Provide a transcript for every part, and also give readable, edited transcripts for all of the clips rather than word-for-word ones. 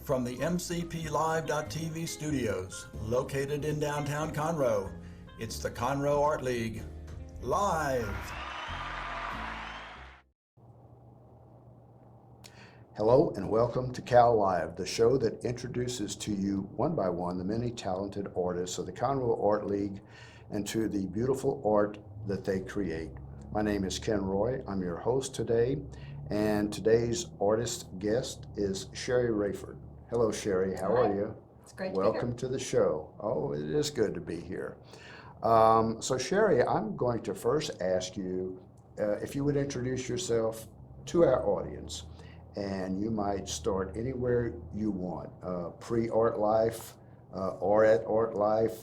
from the MCPLive.tv studios, located in downtown Conroe. It's the Conroe Art League, live. Hello and welcome to Cal Live, the show that introduces to you one by one the many talented artists of the Conroe Art League and to the beautiful art that they create. My name is Conroe. I'm your host today, and today's artist guest is Sherry Raiford. Hello, Sherry. How are you? It's great to Welcome be here. to the show. Oh, it is good to be here. So, Sherry, I'm going to first ask you if you would introduce yourself to our audience, and you might start anywhere you want, pre-art life, or at art life,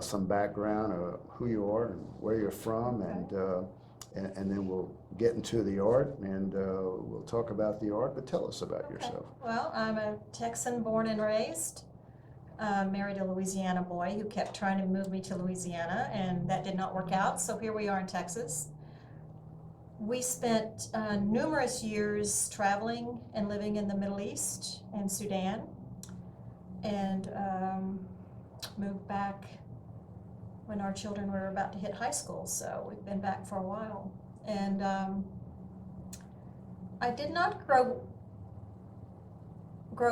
some background of who you are and where you're from, and then we'll get into the art, and we'll talk about the art, but tell us about yourself. Well, I'm a Texan born and raised, married a Louisiana boy who kept trying to move me to Louisiana, and that did not work out, so here we are in Texas. We spent numerous years traveling and living in the Middle East and Sudan, and moved back when our children were about to hit high school, so we've been back for a while. And I did not grow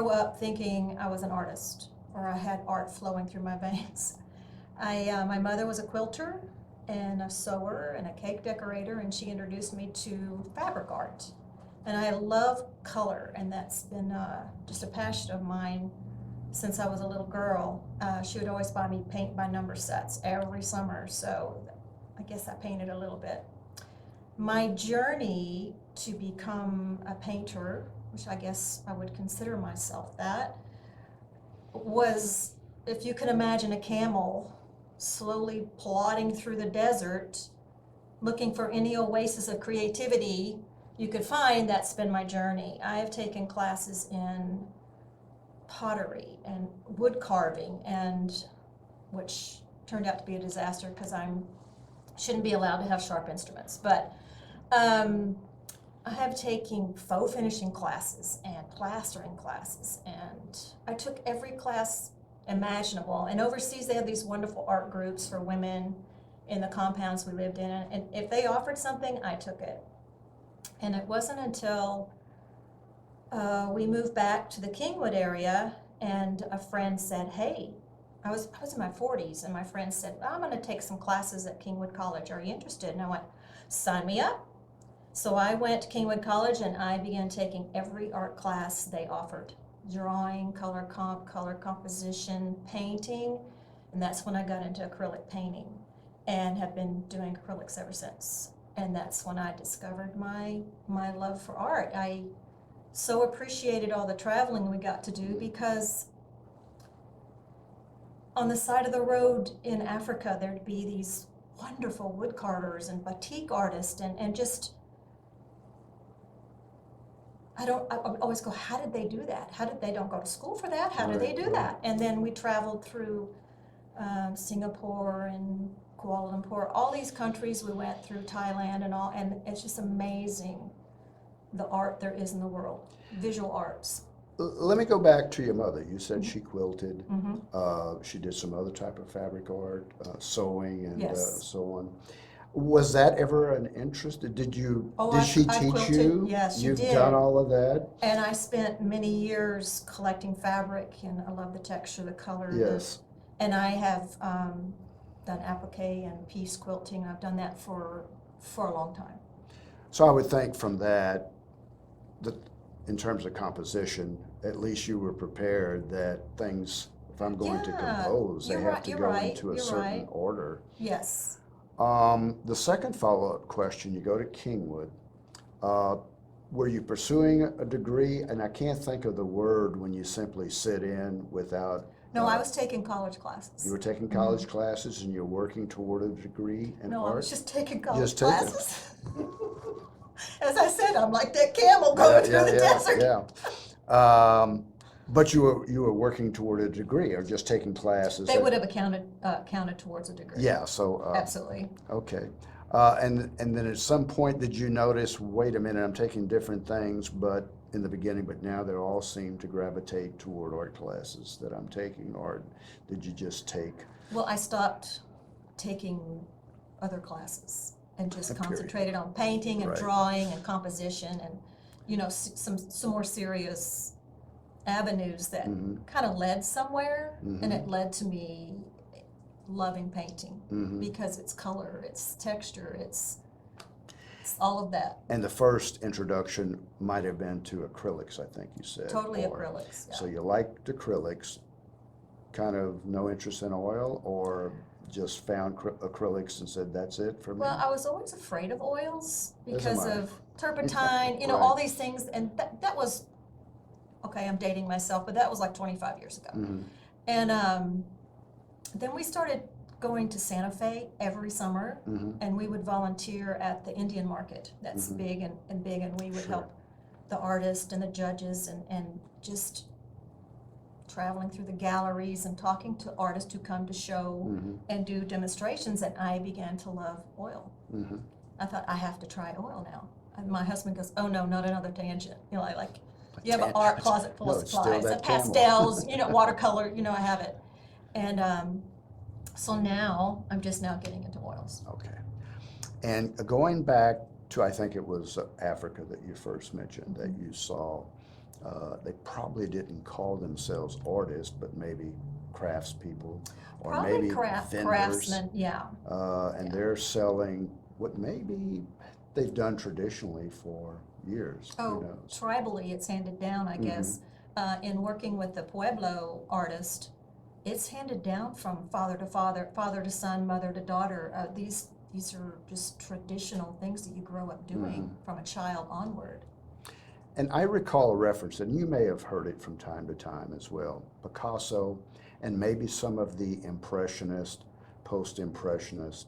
up thinking I was an artist or I had art flowing through my veins. My mother was a quilter and a sewer and a cake decorator, and she introduced me to fabric art. And I love color, and that's been just a passion of mine since I was a little girl. She would always buy me paint by number sets every summer, so I guess I painted a little bit. My journey to become a painter, which I guess I would consider myself that, was, if you can imagine a camel slowly plodding through the desert, looking for any oasis of creativity you could find. That's been my journey. I have taken classes in pottery and wood carving, and which turned out to be a disaster because I shouldn't be allowed to have sharp instruments. But I have taken faux finishing classes and plastering classes, and I took every class imaginable. And overseas they have these wonderful art groups for women in the compounds we lived in, and if they offered something, I took it. And it wasn't until we moved back to the Kingwood area, and a friend said, hey, I was in my 40s, and my friend said, I'm going to take some classes at Kingwood College. Are you interested? And I went, sign me up. So I went to Kingwood College, and I began taking every art class they offered. Drawing, color composition, painting, and that's when I got into acrylic painting and have been doing acrylics ever since. And that's when I discovered my love for art. I so appreciated all the traveling we got to do, because on the side of the road in Africa there'd be these wonderful wood carvers and batik artists, and just I always go, how did they do that? How did they don't go to school for that? How did they do that? And then we traveled through Singapore and Kuala Lumpur, all these countries we went through, Thailand and all, and it's just amazing the art there is in the world, visual arts. Let me go back to your mother. You said she quilted. Mm-hmm. She did some other type of fabric art, sewing, and Yes. so on. Was that ever an interest? Did she I teach quilted. you? Yes, she You've did. done all of that? And I spent many years collecting fabric, and I love the texture, the color. Yes. And I have done applique and piece quilting. I've done that for a long time. So I would think from that in terms of composition, at least you were prepared that things, if I'm going to compose, they have to go into a certain order. Yes. The second follow-up question, you go to Kingwood. Were you pursuing a degree? And I can't think of the word when you simply sit in without... No, I was taking college classes. You were taking college classes, and you're working toward a degree in art? No, I was just taking college classes. As I said, I'm like that camel going through the desert. Yeah. But you were working toward a degree, or just taking classes? They would have counted towards a degree. Yeah, so... Absolutely. Okay. And then at some point, did you notice, wait a minute, I'm taking different things, but in the beginning, but now they all seem to gravitate toward art classes that I'm taking, or did you just take? Well, I stopped taking other classes and just Period. concentrated on painting and Right. drawing and composition and, some more serious avenues that kind of led somewhere, and it led to me loving painting because it's color, it's texture, it's all of that. And the first introduction might have been to acrylics, I think you said. Totally or- acrylics, yeah. So you liked acrylics, kind of no interest in oil, or just found acrylics and said, that's it for me? Well, I was always afraid of oils As am because I. of turpentine, Right. all these things, and that was, okay, I'm dating myself, but that was like 25 years ago. And then we started going to Santa Fe every summer, and we would volunteer at the Indian market. That's big and big, and we would help the artists and the judges and just traveling through the galleries and talking to artists who come to show and do demonstrations, and I began to love oil. I thought, I have to try oil now. And my husband goes, oh no, not another tangent. You have an art closet full No, of it's still supplies, that and camel. pastels, watercolor, I have it. And so now, I'm just now getting into oils. Okay. And going back to, I think it was Africa that you first mentioned, that you saw, they probably didn't call themselves artists, but maybe craftspeople, or Probably maybe vendors. craftsmen, yeah. And they're selling what maybe they've done traditionally for years. Oh, tribally, it's handed down, I guess. In working with the Pueblo artist, it's handed down from father to father, father to son, mother to daughter. These are just traditional things that you grow up doing from a child onward. And I recall a reference, and you may have heard it from time to time as well, Picasso and maybe some of the Impressionist, Post-Impressionist,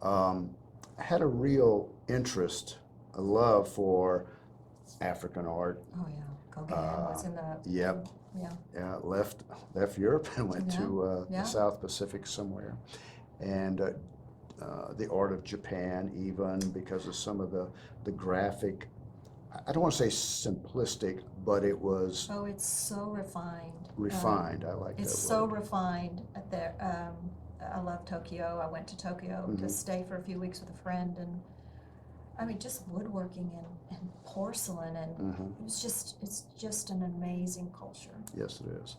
had a real interest, a love for African art. Oh yeah, Gauguin was in the. Yep. Yeah. Left Europe and went to Yeah. the South Pacific somewhere. And the art of Japan, even because of some of the graphic, I don't want to say simplistic, but it was Oh, it's so refined. refined. I like that It's word. so refined at there. I love Tokyo. I went to Tokyo to stay for a few weeks with a friend, and I mean, just woodworking and porcelain, and it's just an amazing culture. Yes, it is.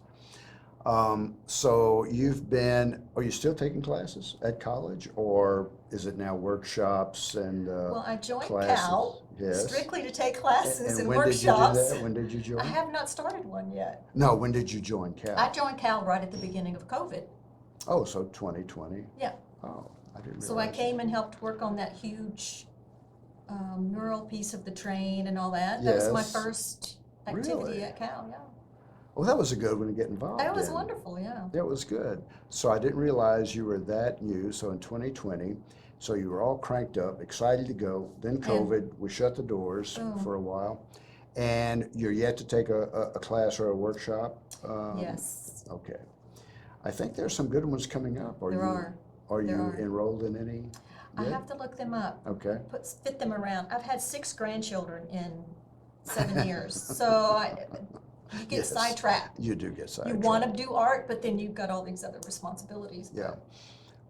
So are you still taking classes at college, or is it now workshops and Well, I joined classes? Cal Yes. strictly to take classes and when workshops. did you do that? When did you join? I have not started one yet. No, when did you join Cal? I joined Cal right at the beginning of COVID. Oh, so 2020. Yeah. Oh, I didn't realize. So I came and helped work on that huge mural piece of the train and all that. That was my Yes. first activity Really? at Cal, yeah. Well, that was a good one to get involved in. That was wonderful, yeah. That was good. So I didn't realize you were that new. So in 2020, so you were all cranked up, excited to go. Then COVID, we shut the doors for a while. And you're yet to take a class or a workshop? Yes. Okay. I think there's some good ones coming up. There are. Are There you are. enrolled in any? I yet? have to look them up. Okay. Fit them around. I've had 6 grandchildren in 7 years, so you get Yes. sidetracked. You do get You sidetracked. want to do art, but then you've got all these other responsibilities. Yeah.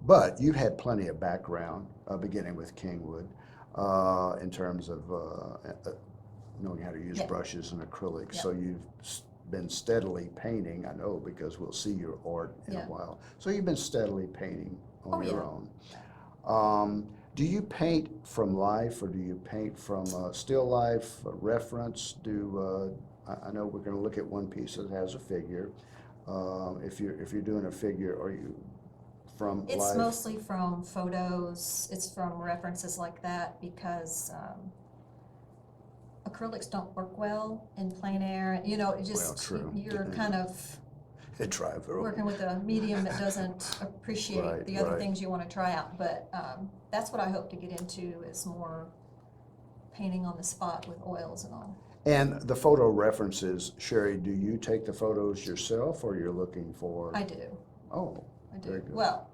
But you had plenty of background, beginning with Kingwood, in terms of knowing how to use Yeah. brushes and acrylics. Yeah. So you've been steadily painting, I know, because we'll see your art in a Yeah. while. So you've been steadily painting on Oh, your yeah. own. Do you paint from life, or do you paint from still life, reference? I know we're going to look at one piece that has a figure. If you're doing a figure, are you from It's life? mostly from photos, it's from references like that, because acrylics don't work well in plein air. It just, true. you're kind of Drive over. working with a medium that doesn't appreciate Right, the other right. things you want to try out. But that's what I hope to get into, is more painting on the spot with oils and all. And the photo references, Sherry, do you take the photos yourself, or you're looking for? I do. Oh, I do. very good. Well,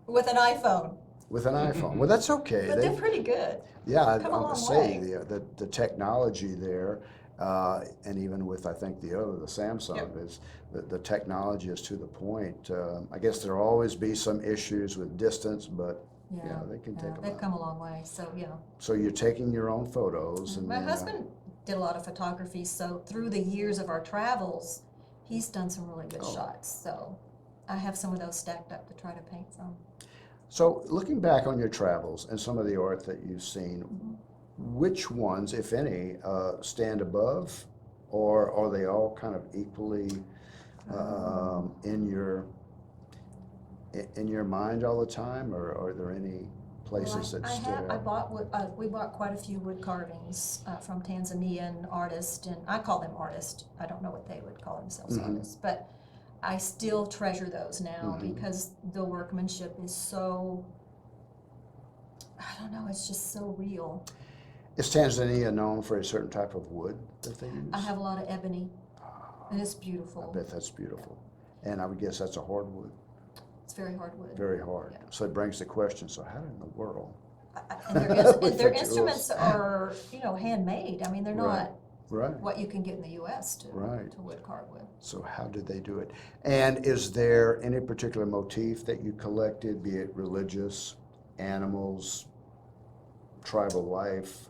with an iPhone, With an iPhone. Well, that's okay. but they're pretty good. Yeah, come a I'm long gonna say way. the technology there. And even with, I think, the Samsung, Yep. is the technology is to the point. I guess there'll always be some issues with distance, but Yeah, they can take them they've out. come a long way, so, yeah. So you're taking your own photos, and My then, husband did a lot of photography, so through the years of our travels, he's done some really good Oh. shots, so I have some of those stacked up to try to paint from. So looking back on your travels and some of the art that you've seen, which ones, if any, stand above, or are they all kind of equally in your mind all the time, or are there any places that stood out? We bought quite a few wood carvings from Tanzanian artists, and I call them artists. I don't know what they would call themselves, artists, but I still treasure those now because the workmanship is so, I don't know, it's just so real. Is Tanzania known for a certain type of wood that they use? I have a lot of ebony, and it's I beautiful. bet that's beautiful. And I would guess that's a hardwood, It's very hard wood. very hard. Yeah. So it brings the question, so how in the world? And their Which instruments was- are, handmade. I mean, they're Right. not Right. what you can get in the U.S. to Right. wood carve with. So how did they do it? And is there any particular motif that you collected, be it religious, animals, tribal life?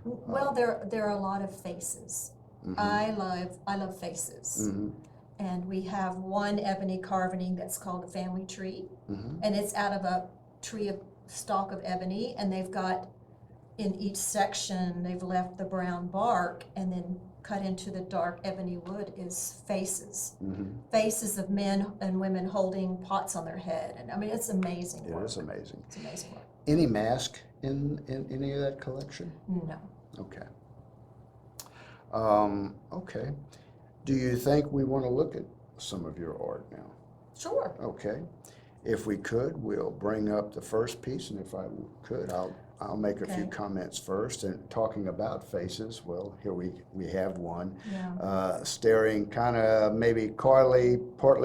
Well, there are a lot of faces. I love faces. And we have one ebony carving that's called a family tree. And it's out of a stalk of ebony, and they've got, in each section, they've left the brown bark, and then cut into the dark ebony wood is faces. Faces of men and women holding pots on their head. And I mean, it's amazing It work. is amazing. It's amazing work. Any mask in any of that collection? No. Okay. Okay. Do you think we want to look at some of your art now? Sure. Okay. If we could, we'll bring up the first piece, and if I could, I'll make a few Okay. comments first. And talking about faces, well, here we have one, Yeah. staring kind of maybe partly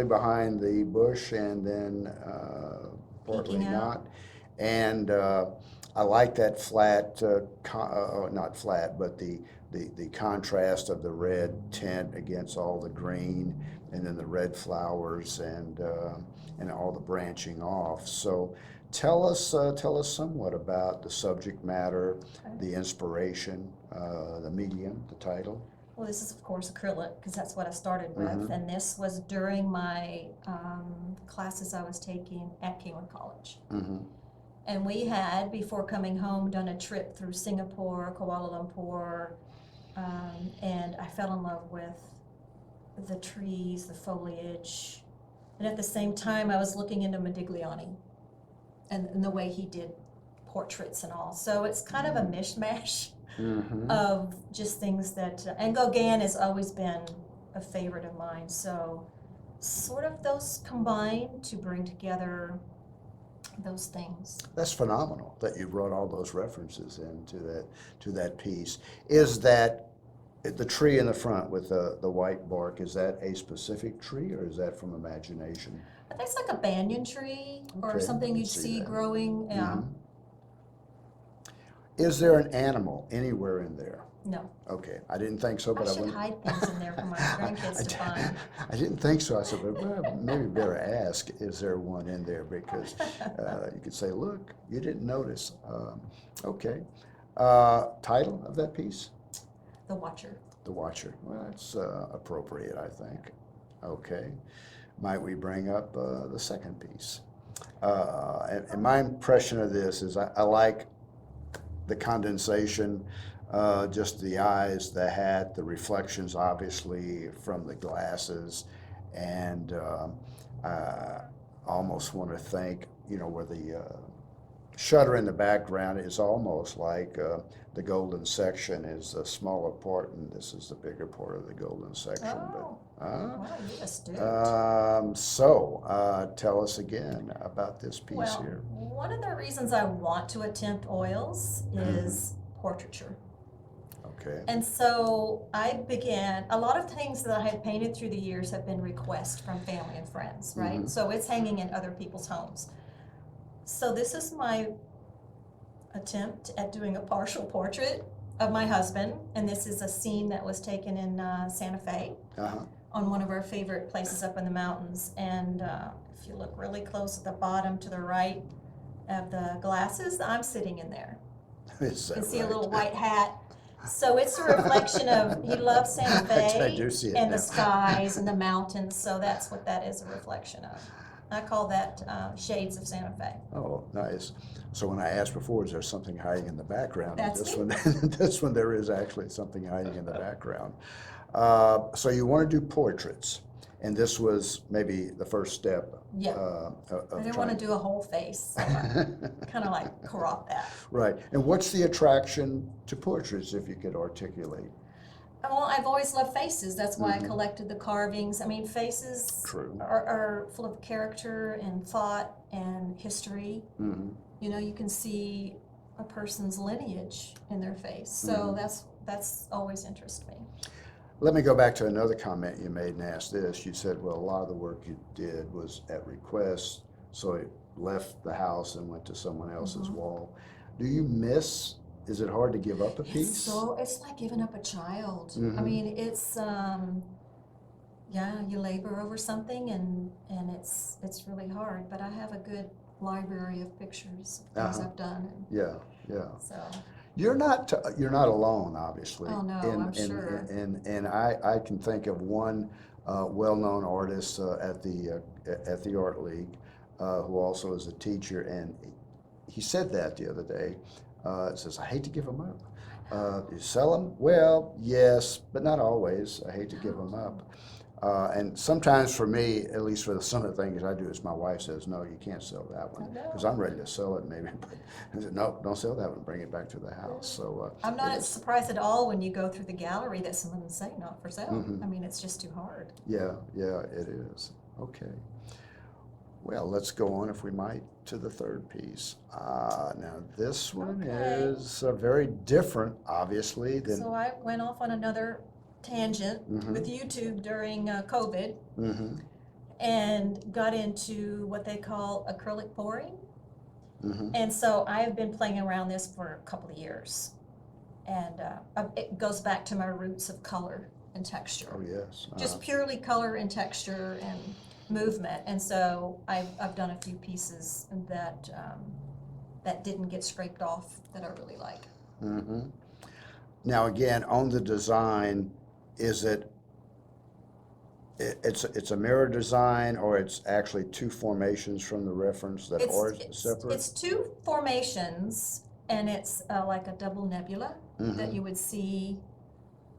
behind the bush, and then partly Peeking out. not. And I like that flat, not flat, but the contrast of the red tint against all the green, and then the red flowers, and all the branching off. So tell us somewhat about the subject matter, the inspiration, the medium, the title. Well, this is, of course, acrylic, because that's what I started with. And this was during my classes I was taking at Kingwood College. And we had, before coming home, done a trip through Singapore, Kuala Lumpur, and I fell in love with the trees, the foliage. And at the same time, I was looking into Modigliani and the way he did portraits and all. So it's kind of a mishmash of just things that, and Gauguin has always been a favorite of mine. So sort of those combine to bring together those things. That's phenomenal that you brought all those references into that piece. Is that the tree in the front with the white bark, is that a specific tree, or is that from imagination? I think it's like a banyan tree or Okay, something I you'd can see see that. growing. Yeah. Is there an animal anywhere in there? No. Okay, I didn't think so, I but I should wouldn't. hide things in there for my grandkids to find. I didn't think so. I said, well, maybe better ask, is there one in there? Because you could say, look, you didn't notice. Okay. Title of that piece? The Watcher. The Watcher. Well, that's appropriate, I think. Okay. Might we bring up the second piece? And my impression of this is I like the condensation, just the eyes, the hat, the reflections, obviously, from the glasses. And I almost want to think, where the shutter in the background is almost like the golden section is the smaller part, and this is the bigger part of the golden section. Oh, wow, you're astute. So tell us again about this piece Well, here. one of the reasons I want to attempt oils is portraiture. Okay. And so I began, a lot of things that I had painted through the years have been requests from family and friends, right? So it's hanging in other people's homes. So this is my attempt at doing a partial portrait. of my husband, and this is a scene that was taken in Santa Fe on one of our favorite places up in the mountains. And if you look really close at the bottom to the right of the glasses, I'm sitting in there. Is that You can see right? a little white hat. So it's a reflection of, he loves Santa Fe I do see it and now. the skies and the mountains, so that's what that is a reflection of. I call that Shades of Santa Fe. Oh, nice. So when I asked before, is there something hiding in the background? That's this me. one, this one, there is actually something hiding in the background. So you want to do portraits, and this was maybe the first step. Yeah. Of I didn't want to do a whole face, so I kind of like crop that. Right. And what's the attraction to portraits, if you could articulate? Well, I've always loved faces. That's why I collected the carvings. I mean, faces True. are full of character and thought and history. You know, you can see a person's lineage in their face. So that's always interested me. Let me go back to another comment you made and ask this. You said, well, a lot of the work you did was at request, so it left the house and went to someone else's wall. Do you miss, is it hard to give up a piece? It's like giving up a child. I mean, it's, yeah, you labor over something and it's really hard, but I have a good library of pictures of things I've done. And Yeah, yeah. so. You're not alone, obviously. Oh, no, I'm sure. And I can think of one well-known artist at the Art League who also is a teacher, and he said that the other day. Says, I hate to give them up. You sell them? Well, yes, but not always. I hate to give them up. And sometimes for me, at least for some of the things I do, is my wife says, no, you can't sell that one, because I'm ready to sell it maybe. But I said, no, don't sell that one, bring it back to the house. So I'm not surprised at all when you go through the gallery that some of them say not for sale. I mean, it's just too hard. Yeah, it is. Okay. Well, let's go on, if we might, to the third piece. Now, this one is very different, obviously, than... So I went off on another tangent with YouTube during COVID and got into what they call acrylic pouring. And so I've been playing around this for a couple of years. And it goes back to my roots of color and texture. Oh, yes. Just purely color and texture and movement. And so I've done a few pieces that that didn't get scraped off that I really like. Now, again, on the design, is it's a mirror design, or it's actually two formations from the reference that are separate? It's two formations, and it's like a double nebula that you would see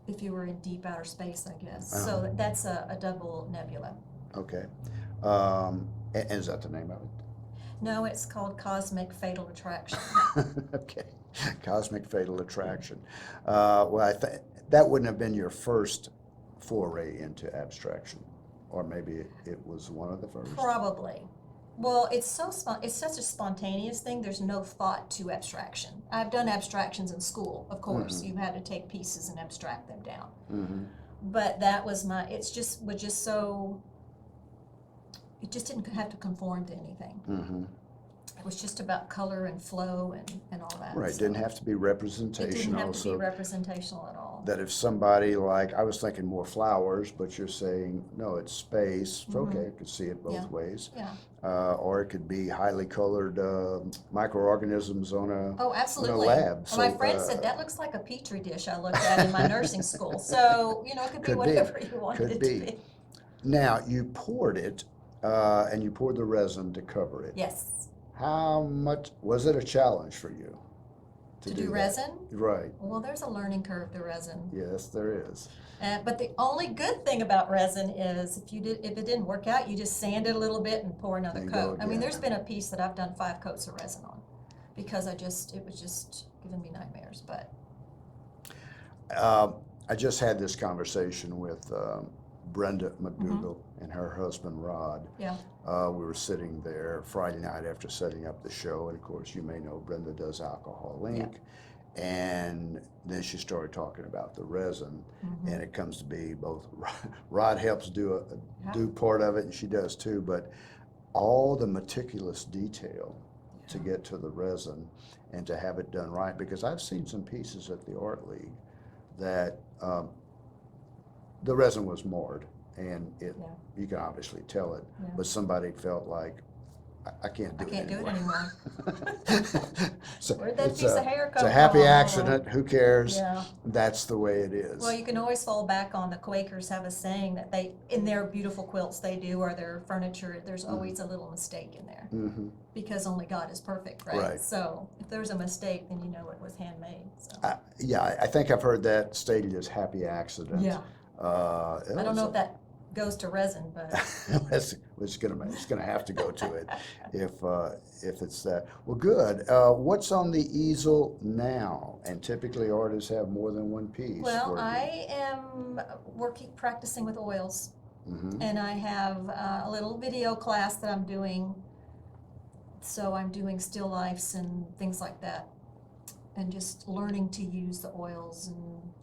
if you were in deep outer space, I guess. So that's a double nebula. Okay. And is that the name of it? No, it's called Cosmic Fatal Attraction. Okay. Cosmic Fatal Attraction. Well, that wouldn't have been your first foray into abstraction, or maybe it was one of the first? Probably. Well, it's such a spontaneous thing. There's no thought to abstraction. I've done abstractions in school, of course. You had to take pieces and abstract them down. But that was was just so, it just didn't have to conform to anything. It was just about color and flow and all that. Right, so didn't have to be representational. It didn't have to be representational at all. That if somebody, like, I was thinking more flowers, but you're saying, no, it's space. It's okay, I could see it both ways. Or it could be highly colored microorganisms on a, absolutely. on a lab. Well, my friend said, that looks like a petri dish I looked at in my nursing school. So, it could be whatever you wanted it to be. Now, you poured it, and you poured the resin to cover it. Yes. How much, was it a challenge for you to do resin? Right. Well, there's a learning curve to resin. Yes, there is. But the only good thing about resin is if it didn't work out, you just sand it a little bit and pour another coat. I mean, there's been a piece that I've done 5 coats of resin on because it was just giving me nightmares. But I just had this conversation with Brenda McDougall and her husband Rod. Yeah. We were sitting there Friday night after setting up the show, and of course, you may know Brenda does Alcohol Inc. And then she started talking about the resin, and it comes to be both. Rod helps do part of it, and she does too. But all the meticulous detail to get to the resin and to have it done right. Because I've seen some pieces at the Art League that the resin was marred, and you can obviously tell it, but somebody felt like, I can't do it anymore. So Where'd that piece of hair come It's a happy from? accident, who cares? Yeah. That's the way it is. Well, you can always fall back on the Quakers have a saying that in their beautiful quilts they do, or their furniture, there's always a little mistake in there. Mm-hmm. Because only God is perfect, right? Right. So if there's a mistake, then you know it was handmade. So. I think I've heard that stated as happy accident. Yeah. I don't know if that goes to resin, but it's gonna have to go to it if it's that. Well, good. What's on the easel now? And typically artists have more than one piece. well, I am practicing with oils, and I have a little video class that I'm doing. So I'm doing still lifes and things like that, and just learning to use the oils and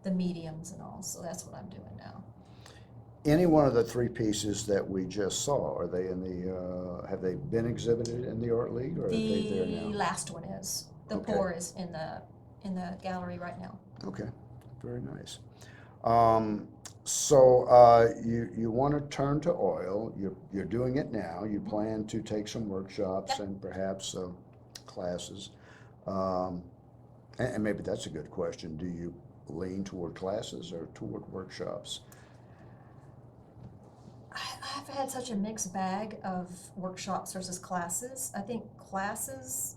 the mediums and all. So that's what I'm doing now. Any one of the three pieces that we just saw, are they in the? Have they been exhibited in the Art League, or are they there now? The last one is. The Okay. pour is in the gallery right now. Okay, very nice. So you want to turn to oil. You're doing it now. You plan to take some workshops and perhaps classes. And maybe that's a good question. Do you lean toward classes or toward workshops? I've had such a mixed bag of workshops versus classes. I think classes,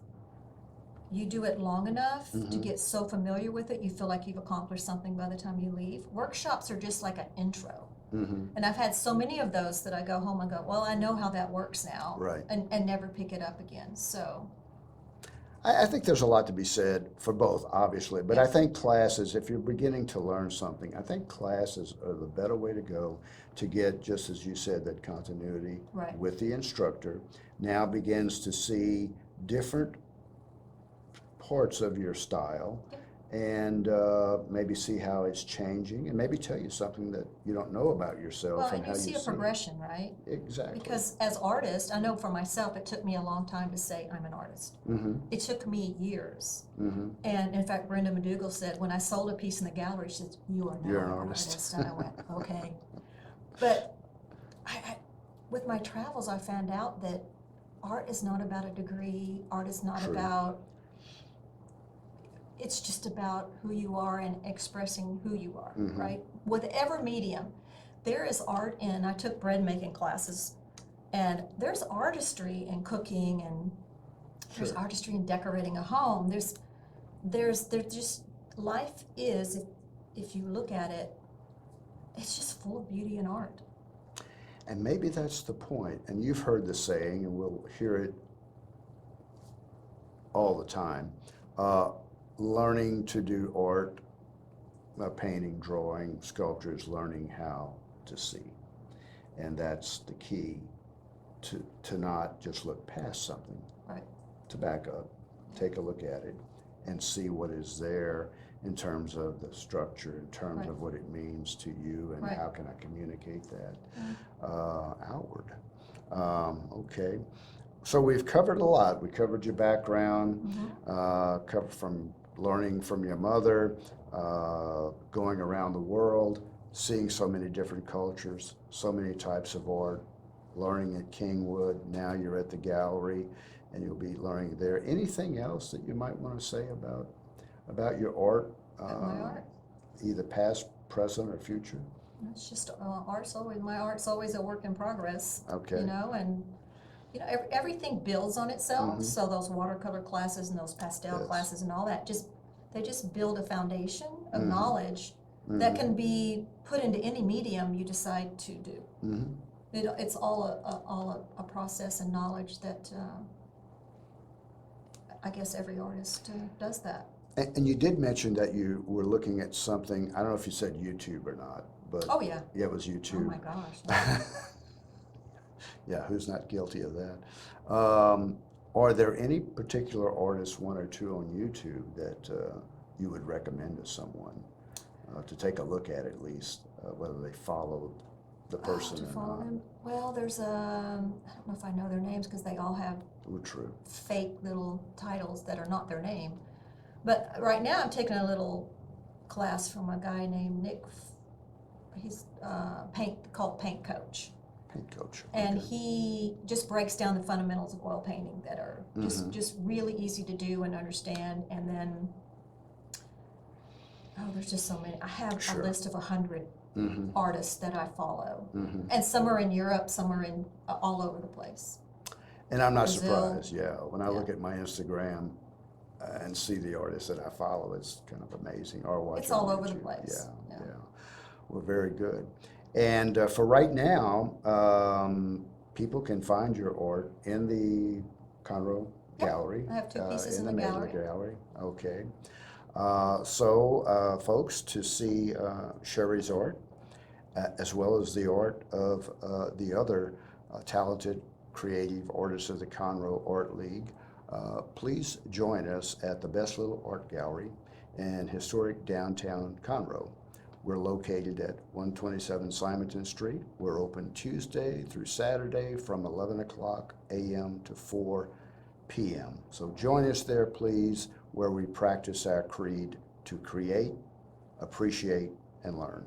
you do it long enough to get so familiar with it, you feel like you've accomplished something by the time you leave. Workshops are just like an intro. And I've had so many of those that I go home and go, well, I know how that works now. Right. And never pick it up again. So I think there's a lot to be said for both, obviously, but I think classes, if you're beginning to learn something, I think classes are the better way to go to get, just as you said, that continuity with the instructor. Now begins to see different parts of your style and maybe see how it's changing and maybe tell you something that you don't know about yourself. well, and how you see a progression, right? Exactly. Because as artists, I know for myself, it took me a long time to say I'm an artist. It took me years. And in fact, Brenda McDougall said, when I sold a piece in the gallery, she said, you are now an artist. And I went, okay. But with my travels, I found out that art is not about a degree. Art is not about, it's just about who you are and expressing who you are, right? Whatever medium. There is art in, I took bread making classes, and there's artistry in cooking, and there's artistry in decorating a home. There's just, life is, if you look at it, it's just full of beauty and art. And maybe that's the point. And you've heard the saying, and we'll hear it all the time. Learning to do art, painting, drawing, sculpture is learning how to see. And that's the key to not just look past something, to back up, take a look at it, and see what is there in terms of the structure, in terms of what it means to you, and how can I communicate that outward. Okay. So we've covered a lot. We covered your background, covered from learning from your mother, going around the world, seeing so many different cultures, so many types of art, learning at Kingwood. Now you're at the gallery, and you'll be learning there. Anything else that you might want to say about your art? My art? Either past, present, or future? It's just my art's always a work in progress. Okay. You know, and you know, everything builds on itself. So those watercolor classes and those pastel classes and all that, they just build a foundation of knowledge that can be put into any medium you decide to do. It's all a process and knowledge that I guess every artist does that. And you did mention that you were looking at something, I don't know if you said YouTube or not, but oh yeah, it was YouTube. Oh my gosh. Yeah, who's not guilty of that? Are there any particular artists, one or two on YouTube, that you would recommend to someone to take a look at least, whether they follow the person to or follow not? them. Well, there's I don't know if I know their names because they all have Oh, true. fake little titles that are not their name. But right now I'm taking a little class from a guy named Nick. He's called Paint Coach. Paint coach. And Okay. he just breaks down the fundamentals of oil painting that are just really easy to do and understand. And then, there's just so many. I have Sure. a list of 100 artists that I follow. Mm-hmm. And some are in Europe, some are in all over the place. And I'm not Brazil. surprised, yeah. When I look at my Instagram and see the artists that I follow, it's kind of amazing. Or watch It's on all over the YouTube. place. Yeah. Well, very good. And for right now, people can find your art in the Conroe Yep. Gallery. I have 2 pieces in the Maidla gallery. Okay. Folks, to see Sherry's art, as well as the art of the other talented creative artists of the Conroe Art League, please join us at the Best Little Art Gallery in historic downtown Conroe. We're located at 127 Simonton Street. We're open Tuesday through Saturday from 11 o'clock a.m. to 4 p.m. So join us there, please, where we practice our creed to create, appreciate, and learn.